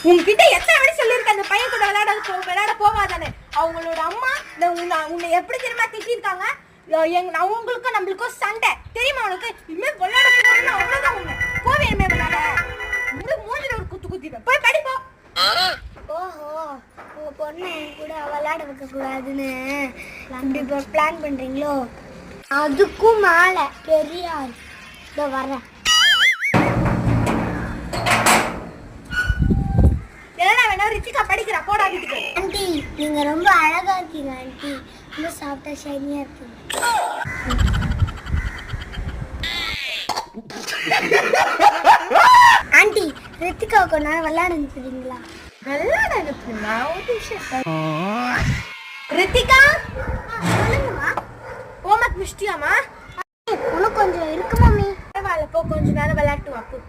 உன்கிட்ட எத்தனை வாட்டி சொல்லியிருக்கேன் அந்த பையன் கூட விளையாட போவாதானே. அவங்களோட அம்மா உன்னை எப்படி தெரியுமா திட்டிருக்காங்க. அவங்களுக்கும் நம்மளுக்கும் சண்டை தெரியுமா உனக்கு. இனிமே விளையாட போகணும் அவ்வளவுதான். உன்னை போவே இனிமே விளையாட மூஞ்சில ஒரு குத்து குத்திடுவேன். போய் படிப்போம். ஓஹோ, உங்க பொண்ணு கூட விளையாட வைக்க கூடாதுன்னு இப்படி ஒரு பிளான் பண்றீங்களோ? அதுக்கும் மேல பெரிய இதோ வரேன். ரித்திகா படிக்கிறா போடா வீட்டுக்கு. ஆண்டி நீங்க ரொம்ப அழகா இருக்கீங்க ஆண்டி. ரொம்ப சாஃப்டா ஷைனியா இருக்கீங்க. ஆண்டி ரித்திகா கொஞ்ச நேரம் விளையாட அனுப்புறீங்களா? விளையாட அனுப்புனா ஒரு விஷயம். ரித்திகா சொல்லுங்கம்மா. ஹோம்வொர்க் முடிச்சிட்டியாமா? இன்னும் கொஞ்சம் இருக்கு மம்மி. பரவாயில்ல போ, கொஞ்ச நேரம் விளையாட்டு வாப்பு.